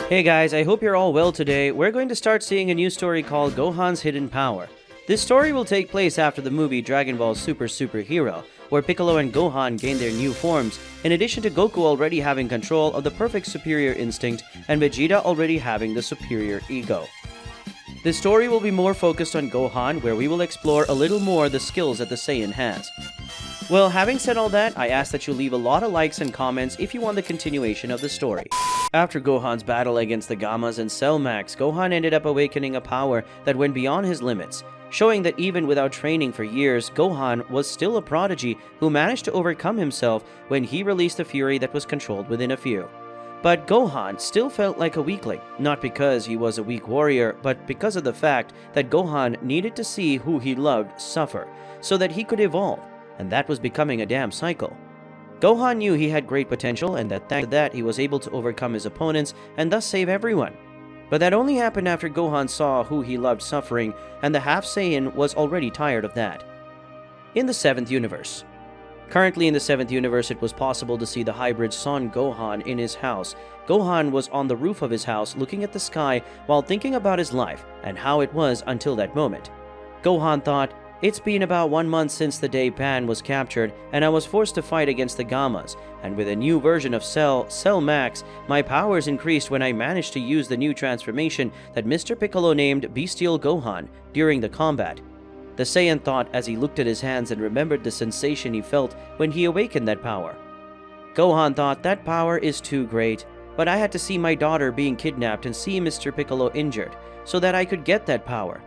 Hey guys, I hope you're all well today. We're going to start seeing a new story called Gohan's Hidden Power. This story will take place after the movie Dragon Ball Super Hero, where Piccolo and Gohan gain their new forms, in addition to Goku already having control of the perfect superior instinct and Vegeta already having the superior ego. This story will be more focused on Gohan, where we will explore a little more the skills that the Saiyan has. Well, having said all that, I ask that you leave a lot of likes and comments if you want the continuation of the story. After Gohan's battle against the Gammas and Cell Max, Gohan ended up awakening a power that went beyond his limits, showing that even without training for years, Gohan was still a prodigy who managed to overcome himself when he released a fury that was controlled within a few. But Gohan still felt like a weakling, not because he was a weak warrior, but because of the fact that Gohan needed to see who he loved suffer, so that he could evolve, and that was becoming a damn cycle. Gohan knew he had great potential and that thanks to that he was able to overcome his opponents and thus save everyone. But that only happened after Gohan saw who he loved suffering, and the Half Saiyan was already tired of that. In the 7th universe. Currently in the 7th universe, it was possible to see the hybrid Son Gohan in his house. Gohan was on the roof of his house looking at the sky while thinking about his life and how it was until that moment. Gohan thought, "It's been about 1 month since the day Pan was captured and I was forced to fight against the Gammas, and with a new version of Cell Max, my powers increased when I managed to use the new transformation that Mr. Piccolo named Bestial Gohan during the combat." The Saiyan thought as he looked at his hands and remembered the sensation he felt when he awakened that power. Gohan thought, "That power is too great, but I had to see my daughter being kidnapped and see Mr. Piccolo injured, so that I could get that power.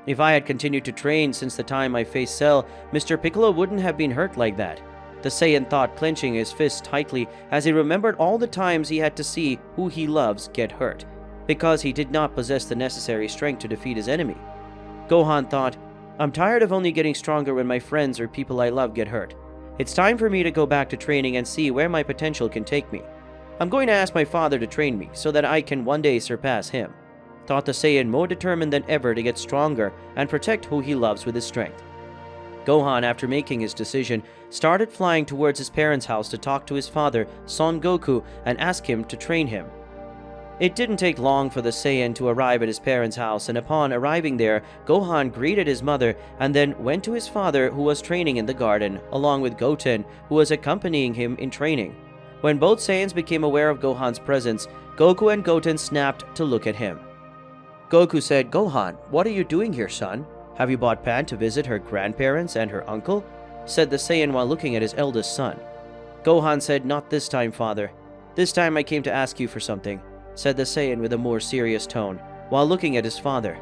If I had continued to train since the time I faced Cell, Mr. Piccolo wouldn't have been hurt like that." The Saiyan thought, clenching his fist tightly as he remembered all the times he had to see who he loves get hurt, because he did not possess the necessary strength to defeat his enemy. Gohan thought, "I'm tired of only getting stronger when my friends or people I love get hurt. It's time for me to go back to training and see where my potential can take me. I'm going to ask my father to train me so that I can one day surpass him," thought the Saiyan, more determined than ever to get stronger and protect who he loves with his strength. Gohan, after making his decision, started flying towards his parents' house to talk to his father, Son Goku, and ask him to train him. It didn't take long for the Saiyan to arrive at his parents' house, and upon arriving there, Gohan greeted his mother and then went to his father, who was training in the garden, along with Goten, who was accompanying him in training. When both Saiyans became aware of Gohan's presence, Goku and Goten snapped to look at him. Goku said, "Gohan, what are you doing here, son? Have you brought Pan to visit her grandparents and her uncle?" said the Saiyan while looking at his eldest son. Gohan said, "Not this time, father. This time I came to ask you for something," said the Saiyan with a more serious tone, while looking at his father.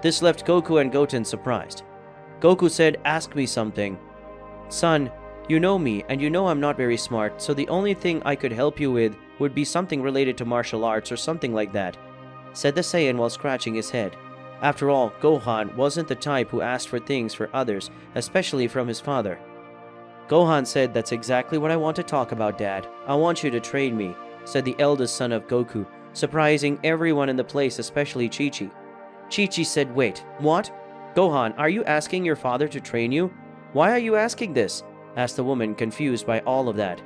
This left Goku and Goten surprised. Goku said, "Ask me something." "Son, you know me, and you know I'm not very smart, so the only thing I could help you with would be something related to martial arts or something like that," said the Saiyan while scratching his head. After all, Gohan wasn't the type who asked for things for others, especially from his father. Gohan said, "That's exactly what I want to talk about, Dad. I want you to train me," said the eldest son of Goku, surprising everyone in the place, especially Chi-Chi. Chi-Chi said, "Wait, what? Gohan, are you asking your father to train you? Why are you asking this?" asked the woman, confused by all of that.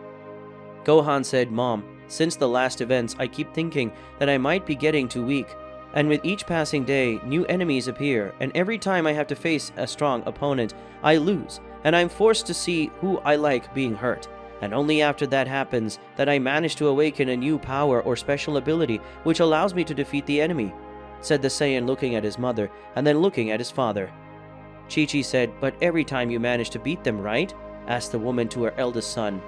Gohan said, "Mom, since the last events, I keep thinking that I might be getting too weak. And with each passing day, new enemies appear, and every time I have to face a strong opponent, I lose, and I'm forced to see who I like being hurt. And only after that happens that I manage to awaken a new power or special ability which allows me to defeat the enemy," said the Saiyan, looking at his mother and then looking at his father. Chi-Chi said, "But every time you manage to beat them, right?" asked the woman to her eldest son.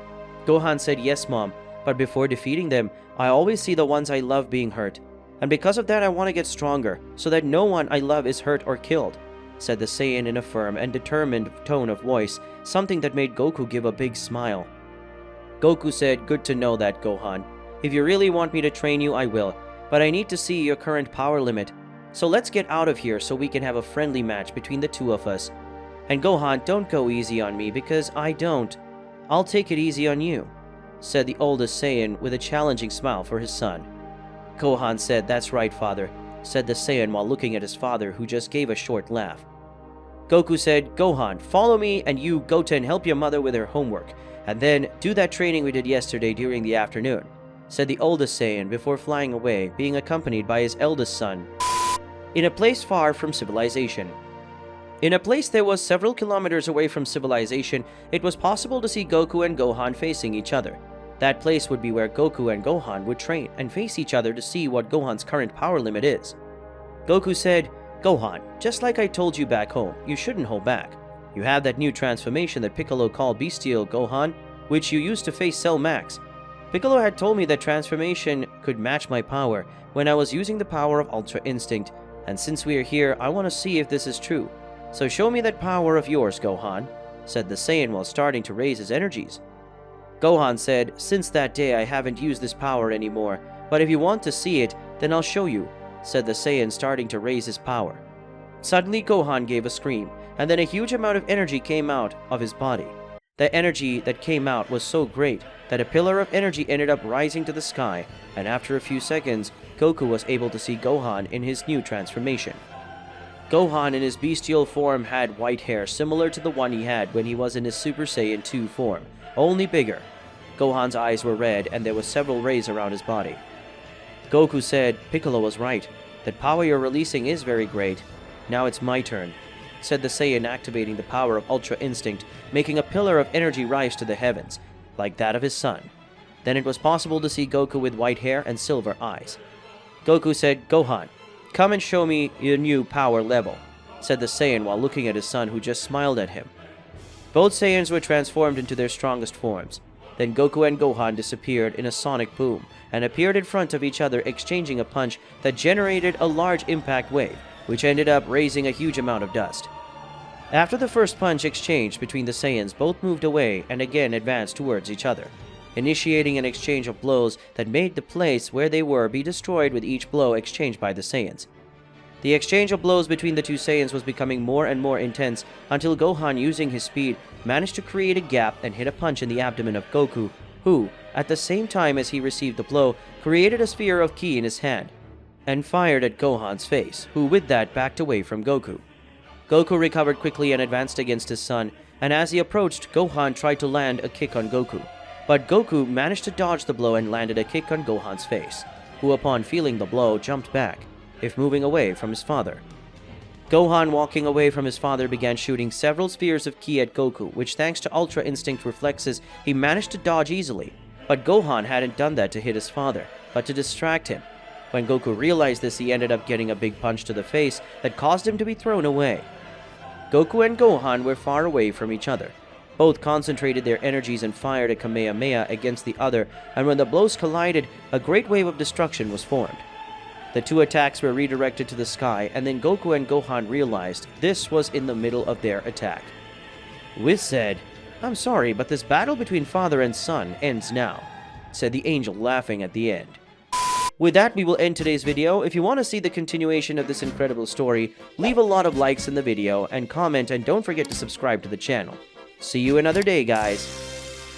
Gohan said, "Yes, Mom, but before defeating them, I always see the ones I love being hurt. And because of that, I want to get stronger, so that no one I love is hurt or killed," said the Saiyan in a firm and determined tone of voice, something that made Goku give a big smile. Goku said, "Good to know that, Gohan. If you really want me to train you, I will, but I need to see your current power limit. So let's get out of here so we can have a friendly match between the two of us. And Gohan, don't go easy on me, because I don't. I'll take it easy on you," said the oldest Saiyan with a challenging smile for his son. Gohan said, "That's right, father," said the Saiyan while looking at his father, who just gave a short laugh. Goku said, "Gohan, follow me, and you, Goten, help your mother with her homework, and then do that training we did yesterday during the afternoon," said the oldest Saiyan before flying away, being accompanied by his eldest son. In a place far from civilization. In a place that was several kilometers away from civilization, it was possible to see Goku and Gohan facing each other. That place would be where Goku and Gohan would train and face each other to see what Gohan's current power limit is. Goku said, "Gohan, just like I told you back home, you shouldn't hold back. You have that new transformation that Piccolo called Bestial, Gohan, which you used to face Cell Max. Piccolo had told me that transformation could match my power when I was using the power of Ultra Instinct, and since we are here, I want to see if this is true. So show me that power of yours, Gohan," said the Saiyan while starting to raise his energies. Gohan said, "Since that day I haven't used this power anymore, but if you want to see it, then I'll show you," said the Saiyan starting to raise his power. Suddenly Gohan gave a scream, and then a huge amount of energy came out of his body. The energy that came out was so great that a pillar of energy ended up rising to the sky, and after a few seconds, Goku was able to see Gohan in his new transformation. Gohan in his bestial form had white hair similar to the one he had when he was in his Super Saiyan 2 form, only bigger. Gohan's eyes were red and there were several rays around his body. Goku said, "Piccolo was right. That power you're releasing is very great. Now it's my turn," said the Saiyan, activating the power of Ultra Instinct, making a pillar of energy rise to the heavens, like that of his son. Then it was possible to see Goku with white hair and silver eyes. Goku said, "Gohan, come and show me your new power level," said the Saiyan while looking at his son, who just smiled at him. Both Saiyans were transformed into their strongest forms. Then Goku and Gohan disappeared in a sonic boom and appeared in front of each other, exchanging a punch that generated a large impact wave, which ended up raising a huge amount of dust. After the first punch exchanged between the Saiyans, both moved away and again advanced towards each other, initiating an exchange of blows that made the place where they were be destroyed with each blow exchanged by the Saiyans. The exchange of blows between the two Saiyans was becoming more and more intense until Gohan, using his speed, managed to create a gap and hit a punch in the abdomen of Goku, who, at the same time as he received the blow, created a sphere of ki in his hand and fired at Gohan's face, who with that backed away from Goku. Goku recovered quickly and advanced against his son, and as he approached, Gohan tried to land a kick on Goku, but Goku managed to dodge the blow and landed a kick on Gohan's face, who upon feeling the blow jumped back, if moving away from his father. Gohan, walking away from his father, began shooting several spheres of ki at Goku, which thanks to Ultra Instinct reflexes, he managed to dodge easily. But Gohan hadn't done that to hit his father, but to distract him. When Goku realized this, he ended up getting a big punch to the face that caused him to be thrown away. Goku and Gohan were far away from each other. Both concentrated their energies and fired a Kamehameha against the other, and when the blows collided, a great wave of destruction was formed. The two attacks were redirected to the sky, and then Goku and Gohan realized this was in the middle of their attack. Whis said, "I'm sorry, but this battle between father and son ends now," said the angel, laughing at the end. With that, we will end today's video. If you want to see the continuation of this incredible story, leave a lot of likes in the video and comment, and don't forget to subscribe to the channel. See you another day, guys.